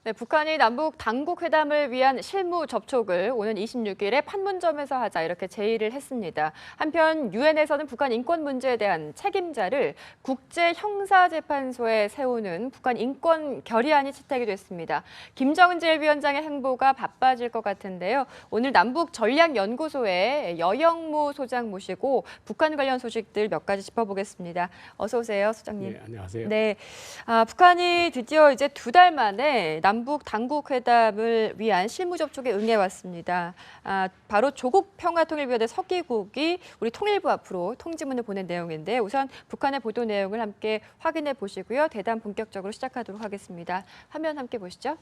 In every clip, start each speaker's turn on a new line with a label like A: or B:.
A: 네, 북한이 남북 당국 회담을 위한 실무 접촉을 오는 26일에 판문점에서 하자 이렇게 제의를 했습니다. 한편 유엔에서는 북한 인권 문제에 대한 책임자를 국제형사재판소에 세우는 북한 인권 결의안이 채택이 됐습니다. 김정은 제1위원장의 행보가 바빠질 것 같은데요. 오늘 남북 전략연구소에 여영무 소장 모시고 북한 관련 소식들 몇 가지 짚어보겠습니다. 어서 오세요, 소장님.
B: 네, 안녕하세요.
A: 네, 북한이 드디어 이제 2달 만에 남북 당국 회담을 위한 실무 접촉에 응해왔습니다. 바로 조국 평화통일위원회 서기국이 우리 통일부 앞으로 통지문을 보낸 내용인데 우선 북한의 보도 내용을 함께 확인해 보시고요. 대담 본격적으로 시작하도록 하겠습니다. 화면 함께 보시죠.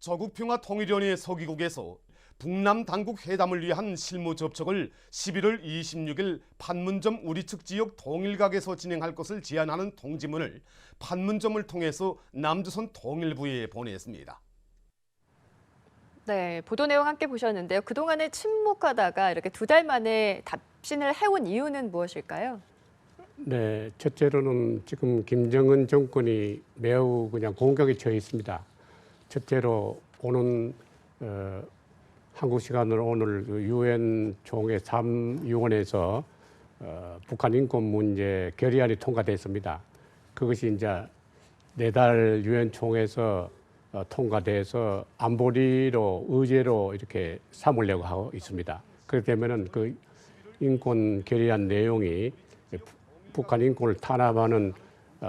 C: 조국 평화통일위원회 서기국에서 북남 당국 회담을 위한 실무 접촉을 11월 26일 판문점 우리 측 지역 통일각에서 진행할 것을 제안하는 통지문을 판문점을 통해서 남조선 통일부에 보냈습니다.
A: 네, 보도 내용 함께 보셨는데요. 그동안에 침묵하다가 이렇게 2달 만에 답신을 해온 이유는 무엇일까요?
B: 네, 첫째로는 지금 김정은 정권이 매우 그냥 공격에 처해 있습니다. 첫째로 오는 한국 시간으로 오늘 유엔 총회 3위원회에서 북한 인권 문제 결의안이 통과됐습니다. 그것이 이제 내달 유엔 총회에서 통과돼서 안보리로 의제로 이렇게 삼으려고 하고 있습니다. 그렇기 때문에 그 인권 결의안 내용이 북한 인권을 탄압하는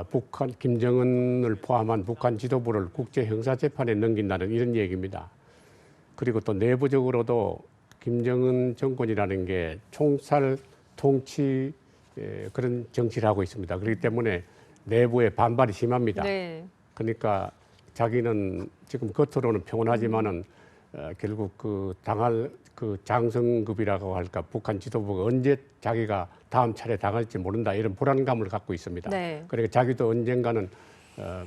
B: 북한 김정은을 포함한 북한 지도부를 국제형사재판에 넘긴다는 이런 얘기입니다. 그리고 또 내부적으로도 김정은 정권이라는 게 총살 통치 그런 정치를 하고 있습니다. 그렇기 때문에 내부에 반발이 심합니다.
A: 네.
B: 그러니까 자기는 지금 겉으로는 평온하지만은 결국 그 당할 그 장성급이라고 할까 북한 지도부가 언제 자기가 다음 차례 당할지 모른다 이런 불안감을 갖고 있습니다.
A: 네.
B: 그러니까 자기도 언젠가는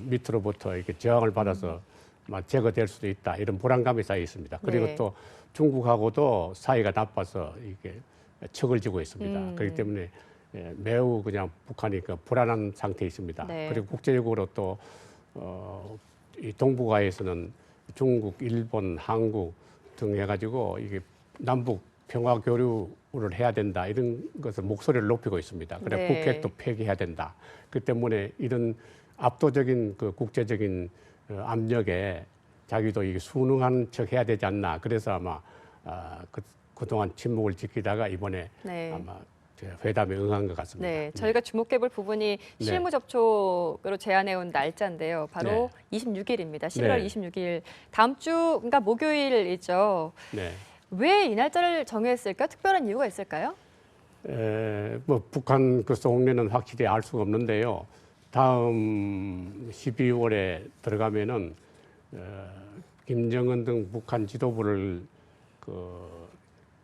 B: 밑으로부터 이렇게 저항을 받아서 제거될 수도 있다 이런 불안감이 쌓여 있습니다. 그리고
A: 네.
B: 또 중국하고도 사이가 나빠서 이게 척을 지고 있습니다. 그렇기 때문에 매우 그냥 북한이 그 불안한 상태에 있습니다.
A: 네.
B: 그리고 국제적으로 또 이 동북아에서는 중국, 일본, 한국 등 해가지고 이게 남북 평화 교류를 해야 된다 이런 것을 목소리를 높이고 있습니다. 그래
A: 네.
B: 북핵도 폐기해야 된다. 그 때문에 이런 압도적인 그 국제적인 압력에 자기도 이게 순응한 척 해야 되지 않나. 그래서 아마 그동안 침묵을 지키다가 이번에
A: 네.
B: 아마 회담에 응한 것 같습니다.
A: 네, 저희가 주목해볼 부분이 실무 접촉으로 제안해온 날짜인데요. 바로 26일입니다. 11월
B: 네.
A: 26일. 다음 주, 그러니까 목요일이죠.
B: 네.
A: 왜 이 날짜를 정했을까? 특별한 이유가 있을까요?
B: 뭐 북한 그 속내는 확실히 알 수가 없는데요. 다음 12월에 들어가면은 김정은 등 북한 지도부를 그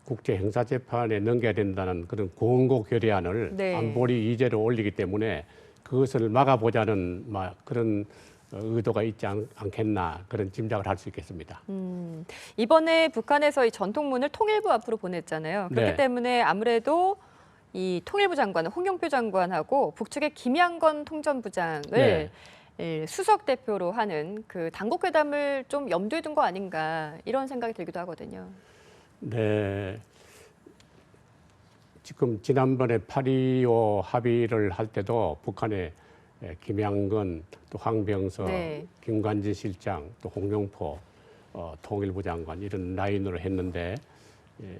B: 국제형사재판에 넘겨야 된다는 그런 공고 결의안을
A: 네.
B: 안보리 이제로 올리기 때문에 그것을 막아보자는 그런 의도가 있지 않겠나 그런 짐작을 할 수 있겠습니다.
A: 이번에 북한에서 이 전통문을 통일부 앞으로 보냈잖아요. 그렇기
B: 네.
A: 때문에 아무래도 이 통일부 장관, 홍영표 장관하고 북측의 김양건 통전부장을
B: 네.
A: 수석 대표로 하는 그 당국 회담을 좀 염두에 둔 거 아닌가 이런 생각이 들기도 하거든요.
B: 네. 지금 지난번에 8.25 합의를 할 때도 북한에 김양건, 또 황병서,
A: 네.
B: 김관진 실장, 또 홍영표 통일부 장관 이런 라인으로 했는데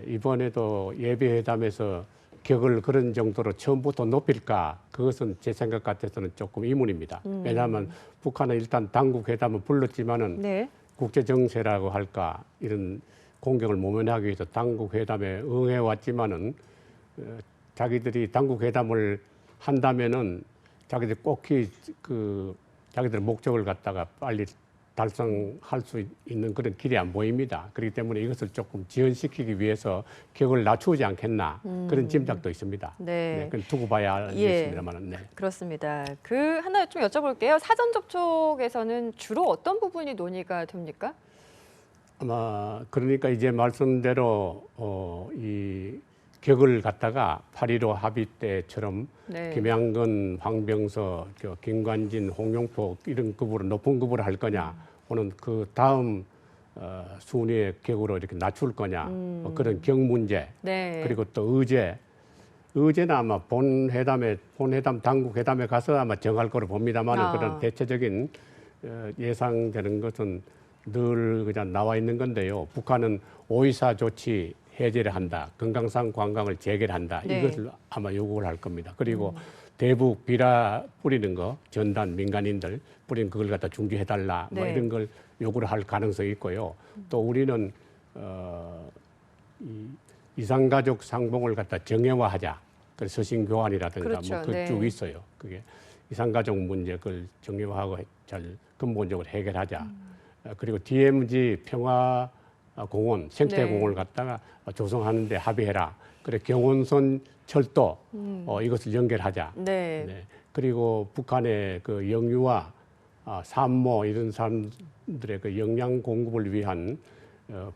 B: 이번에도 예비회담에서 격을 그런 정도로 처음부터 높일까 그것은 제 생각 같아서는 조금 의문입니다. 왜냐하면 북한은 일단 당국 회담을 불렀지만은
A: 네.
B: 국제 정세라고 할까 이런 공격을 모면하기 위해서 당국 회담에 응해 왔지만은 자기들이 당국 회담을 한다면은 자기들 꼭히 그 자기들 목적을 갖다가 빨리 달성할 수 있는 그런 길이 안 보입니다. 그렇기 때문에 이것을 조금 지연시키기 위해서 격을 낮추지 않겠나 그런 짐작도 있습니다.
A: 네.
B: 그건 두고 봐야 알겠습니다만은. 네.
A: 그렇습니다. 그 하나 좀 여쭤볼게요. 사전 접촉에서는 주로 어떤 부분이 논의가 됩니까?
B: 아마 그러니까 이제 말씀대로 이 격을 갖다가 8.15 합의 때처럼
A: 네.
B: 김양근, 황병서, 김관진, 홍용포 이런 급으로 높은 급으로 할 거냐, 혹은 그 다음 순위의 격으로 이렇게 낮출 거냐, 뭐 그런 격 문제,
A: 네.
B: 그리고 또 의제는 아마 본 회담 당국 회담에 가서 아마 정할 거로 봅니다만 그런 대체적인 예상되는 것은 늘 그냥 나와 있는 건데요. 북한은 5.24 조치 해제를 한다. 금강산 관광을 재개한다.
A: 네.
B: 이것을 아마 요구를 할 겁니다. 그리고 대북 비라 뿌리는 거, 전단 민간인들 뿌리는 그걸 갖다 중지해달라. 뭐
A: 네.
B: 이런 걸 요구를 할 가능성이 있고요. 또 우리는 이산가족 상봉을 갖다 정형화하자. 그래서 서신 교환이라든가
A: 그렇죠.
B: 뭐 그 쭉
A: 네.
B: 있어요. 그게 이산가족 문제 그걸 정형화하고 잘 근본적으로 해결하자. 그리고 DMZ 평화 공원, 생태공원을 갖다가 조성하는데 합의해라. 그래 경운선 철도 이것을 연결하자.
A: 네.
B: 네. 그리고 북한의 그 영유아, 산모 이런 사람들의 그 영양 공급을 위한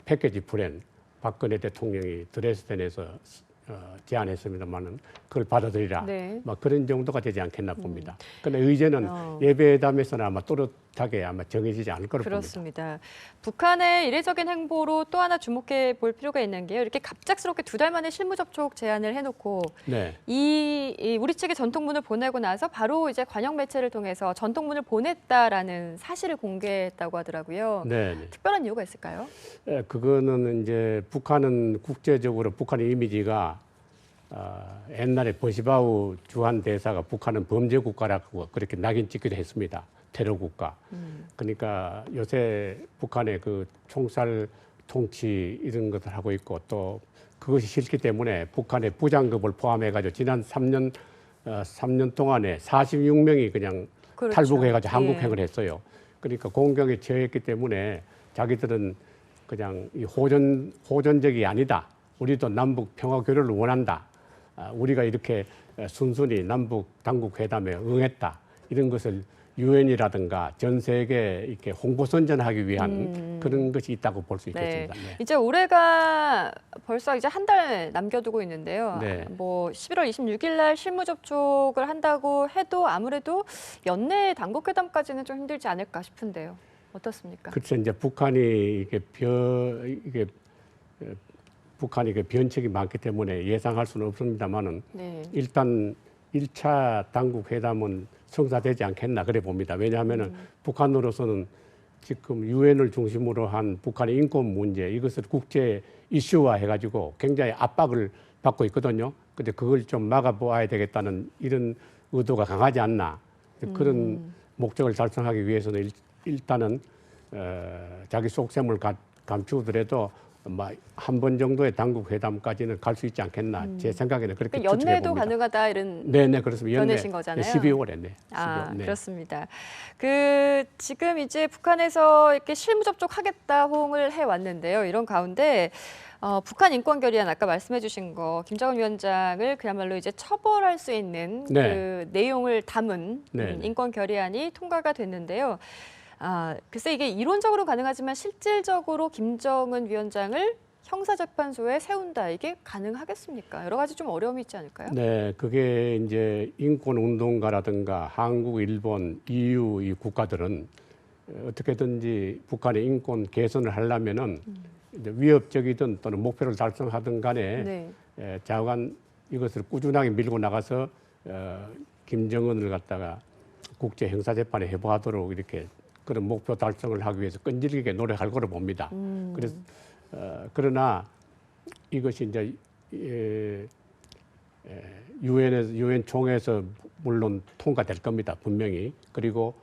B: 패키지 플랜 박근혜 대통령이 드레스덴에서 제안했습니다만은 그걸 받아들이라.
A: 네.
B: 막 그런 정도가 되지 않겠나 봅니다. 그런데 의제는
A: 어.
B: 예배회담에서는 아마 또렷하게 아마 정해지지 않을 거로 봅니다.
A: 그렇습니다. 북한의 이례적인 행보로 또 하나 주목해 볼 필요가 있는 게요. 이렇게 갑작스럽게 2달 만에 실무 접촉 제안을 해놓고
B: 네.
A: 이 우리 측에 전통문을 보내고 나서 바로 이제 관영 매체를 통해서 전통문을 보냈다라는 사실을 공개했다고 하더라고요.
B: 네. 네.
A: 특별한 이유가 있을까요?
B: 그거는 이제 북한은 국제적으로 북한의 이미지가 옛날에 버시바우 주한 대사가 북한은 범죄 국가라고 그렇게 낙인 찍기도 했습니다. 테러 국가. 그러니까 요새 북한의 그 총살 통치 이런 것을 하고 있고 또 그것이 싫기 때문에 북한의 부장급을 포함해가지고 지난 3년 동안에 46명이 그냥
A: 그렇죠.
B: 탈북해가지고
A: 예.
B: 한국행을 했어요. 그러니까 공격에 처했기 때문에 자기들은 그냥 이 호전적이 아니다. 우리도 남북 평화 교류를 원한다. 우리가 이렇게 순순히 남북 당국 회담에 응했다. 이런 것을 유엔이라든가 전 세계에 이렇게 홍보 선전하기 위한 그런 것이 있다고 볼 수 있겠습니다.
A: 네.
B: 네.
A: 이제 올해가 벌써 이제 한 달 남겨두고 있는데요.
B: 네.
A: 뭐 11월 26일 날 실무 접촉을 한다고 해도 아무래도 연내 당국 회담까지는 좀 힘들지 않을까 싶은데요. 어떻습니까?
B: 그렇죠. 이제 북한이 북한이 그 변칙이 많기 때문에 예상할 수는 없습니다만은
A: 네.
B: 일단 1차 당국 회담은 성사되지 않겠나 그래 봅니다. 왜냐하면은 북한으로서는 지금 유엔을 중심으로 한 북한의 인권 문제 이것을 국제 이슈화 해가지고 굉장히 압박을 받고 있거든요. 근데 그걸 좀 막아보아야 되겠다는 이런 의도가 강하지 않나. 그런 목적을 달성하기 위해서는 일단은 자기 속셈을 감추더라도 한 번 정도의 당국 회담까지는 갈 수 있지 않겠나. 제 생각에는 그렇게
A: 그러니까
B: 추측해
A: 연내도
B: 봅니다.
A: 가능하다 이런
B: 네, 그렇습니다.
A: 보내신 거잖아요.
B: 12월에 네.
A: 아,
B: 12월, 네.
A: 그렇습니다. 지금 이제 북한에서 이렇게 실무 접촉하겠다 호응을 해 왔는데요. 이런 가운데 북한 인권 결의안 아까 말씀해 주신 거 김정은 위원장을 그야말로 이제 처벌할 수 있는
B: 네.
A: 그 내용을 담은
B: 네.
A: 인권 결의안이 통과가 됐는데요. 글쎄 이게 이론적으로 가능하지만 실질적으로 김정은 위원장을 형사재판소에 세운다 이게 가능하겠습니까? 여러 가지 좀 어려움이 있지 않을까요?
B: 네, 그게 이제 인권운동가라든가 한국, 일본, EU 이 국가들은 어떻게든지 북한의 인권 개선을 하려면은 이제 위협적이든 또는 목표를 달성하든 간에
A: 네.
B: 좌우간 이것을 꾸준하게 밀고 나가서 김정은을 갖다가 국제 형사재판에 회부하도록 이렇게 그런 목표 달성을 하기 위해서 끈질기게 노력할 거로 봅니다. 그래서 그러나 이것이 이제 유엔 총회에서 물론 통과될 겁니다. 분명히. 그리고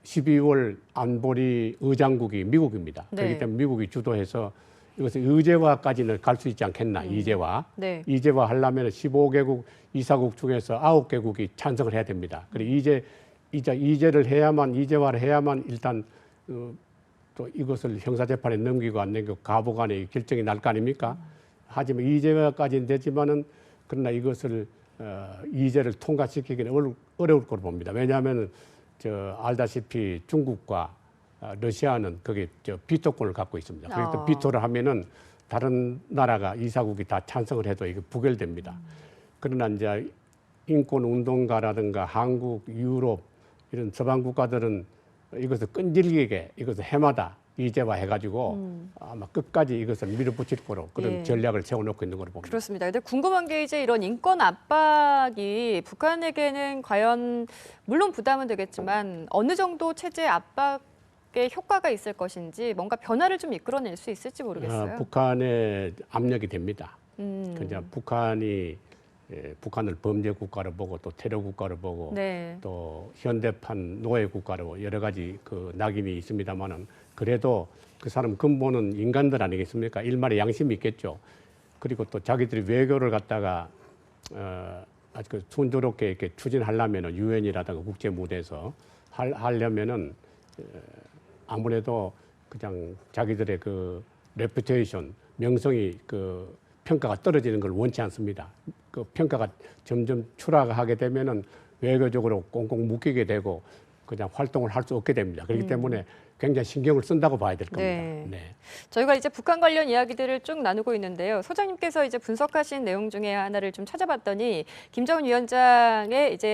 B: 12월 안보리 의장국이 미국입니다.
A: 네.
B: 그렇기 때문에 미국이 주도해서 이것을 의제화까지는 갈 수 있지 않겠나. 이제화.
A: 네.
B: 이제화 하려면 15개국 이사국 중에서 9개국이 찬성을 해야 됩니다. 그리고 이제를 해야만 이제화를 해야만 일단 또 이것을 형사재판에 넘기고 안 넘기고 가부간의 결정이 날 거 아닙니까? 하지만 이제화까지는 되지만은 그러나 이것을 이제를 통과시키기는 어려울 거로 봅니다. 왜냐하면은 알다시피 중국과 러시아는 거기 비토권을 갖고 있습니다. 그래서 비토를 하면은 다른 나라가 이사국이 다 찬성을 해도 이게 부결됩니다. 그러나 이제 인권 운동가라든가 한국, 유럽 이런 서방 국가들은 이것을 끈질기게 이것을 해마다 이제화해가지고 아마 끝까지 이것을 밀어붙일 거로 그런
A: 예.
B: 전략을 세워놓고 있는 걸로 봅니다.
A: 그렇습니다. 근데 궁금한 게 이제 이런 인권 압박이 북한에게는 과연 물론 부담은 되겠지만 어느 정도 체제 압박의 효과가 있을 것인지 뭔가 변화를 좀 이끌어낼 수 있을지 모르겠어요.
B: 북한의 압력이 됩니다. 그냥 북한을 범죄 국가로 보고 또 테러 국가로 보고
A: 네.
B: 또 현대판 노예 국가로 여러 가지 그 낙인이 있습니다만은 그래도 그 사람 근본은 인간들 아니겠습니까? 일말의 양심이 있겠죠. 그리고 또 자기들이 외교를 갖다가 아주 그 순조롭게 이렇게 추진하려면은 유엔이라든가 국제 무대에서 하려면은 아무래도 그냥 자기들의 그 레퓨테이션 명성이 그 평가가 떨어지는 걸 원치 않습니다. 그 평가가 점점 추락하게 되면은 외교적으로 꽁꽁 묶이게 되고 그냥 활동을 할 수 없게 됩니다. 그렇기 때문에 굉장히 신경을 쓴다고 봐야 될 겁니다.
A: 네.
B: 네.
A: 저희가 이제 북한 관련 이야기들을 쭉 나누고 있는데요. 소장님께서 이제 분석하신 내용 중에 하나를 좀 찾아봤더니 김정은 위원장이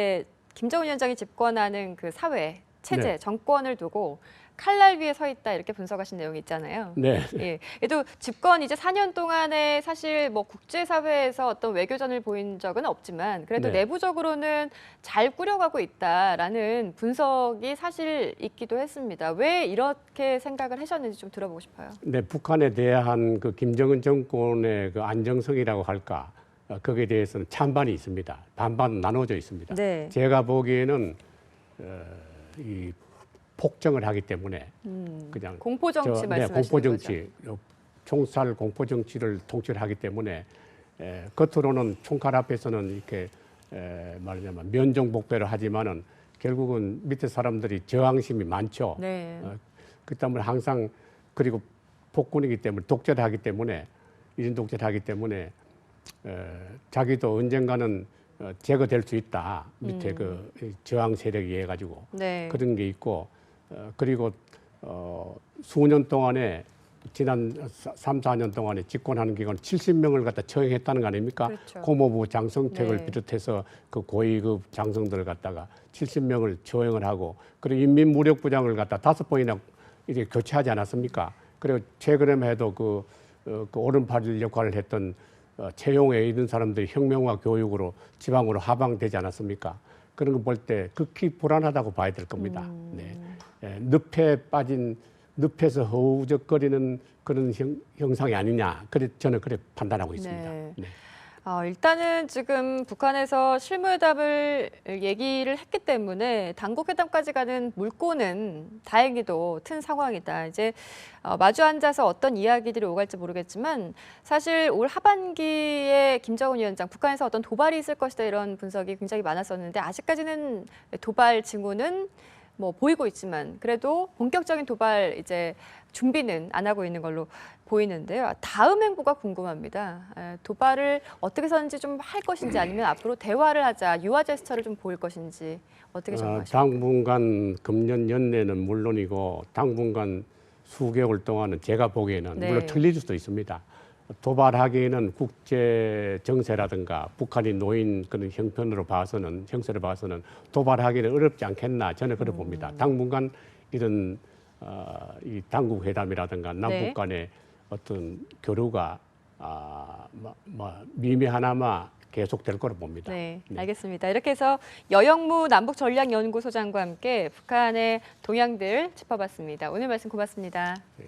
A: 집권하는 그 사회, 체제,
B: 네.
A: 정권을 두고 칼날 위에 서 있다 이렇게 분석하신 내용이 있잖아요.
B: 네.
A: 예. 그래도 집권 이제 4년 동안에 사실 뭐 국제사회에서 어떤 외교전을 보인 적은 없지만 그래도
B: 네.
A: 내부적으로는 잘 꾸려가고 있다라는 분석이 사실 있기도 했습니다. 왜 이렇게 생각을 하셨는지 좀 들어보고 싶어요.
B: 네, 북한에 대한 그 김정은 정권의 그 안정성이라고 할까 거기에 대해서는 찬반이 있습니다. 반반 나눠져 있습니다.
A: 네.
B: 제가 보기에는 이 폭정을 하기 때문에 그냥
A: 공포 정치 말씀하시는
B: 공포
A: 거죠?
B: 정치, 총살 공포 정치를 통치를 하기 때문에 겉으로는 총칼 앞에서는 이렇게 말하자면 면종복배를 하지만은 결국은 밑에 사람들이 저항심이 많죠.
A: 네.
B: 그 때문에 항상 그리고 폭군이기 때문에 독재를 하기 때문에 이런 독재를 하기 때문에 자기도 언젠가는 제거될 수 있다. 밑에 그 저항 세력에 의해 가지고
A: 네.
B: 그런 게 있고 그리고 수년 동안에 지난 3, 4년 동안에 집권하는 기간 70명을 갖다 처형했다는 거 아닙니까?
A: 그렇죠.
B: 고모부 장성택을
A: 네.
B: 비롯해서 그 고위급 장성들을 갖다가 70명을 처형을 하고 그리고 인민무력부장을 갖다 5번이나 이제 교체하지 않았습니까? 그리고 최근에 해도 그 오른팔 역할을 했던 채용에 있는 사람들이 혁명화 교육으로 지방으로 하방되지 않았습니까? 그런 거 볼 때 극히 불안하다고 봐야 될 겁니다. 네. 늪에서 허우적거리는 그런 형상이 아니냐. 그래 저는 그래 판단하고 있습니다.
A: 네.
B: 네.
A: 일단은 지금 북한에서 실무회담을 얘기를 했기 때문에 당국회담까지 가는 물꼬는 다행히도 튼 상황이다. 이제 마주 앉아서 어떤 이야기들이 오갈지 모르겠지만 사실 올 하반기에 김정은 위원장 북한에서 어떤 도발이 있을 것이다 이런 분석이 굉장히 많았었는데 아직까지는 도발 징후는 뭐 보이고 있지만 그래도 본격적인 도발 이제 준비는 안 하고 있는 걸로 보이는데요. 다음 행보가 궁금합니다. 도발을 어떻게 해서든지 좀 할 것인지 아니면 앞으로 대화를 하자, 유화 제스처를 좀 보일 것인지 어떻게 정하십니까?
B: 당분간 금년 연내는 물론이고 당분간 수개월 동안은 제가 보기에는
A: 네.
B: 물론 틀릴 수도 있습니다. 도발하기에는 국제 정세라든가 북한이 놓인 그런 형편으로 봐서는 형세를 봐서는 도발하기는 어렵지 않겠나 저는 그렇게 봅니다. 당분간 이런 이 당국 회담이라든가 남북 간의 어떤 교류가 미미하나마 계속될 거로 봅니다.
A: 네, 알겠습니다. 이렇게 해서 여영무 남북전략연구소장과 함께 북한의 동향들 짚어봤습니다. 오늘 말씀 고맙습니다.
B: 네.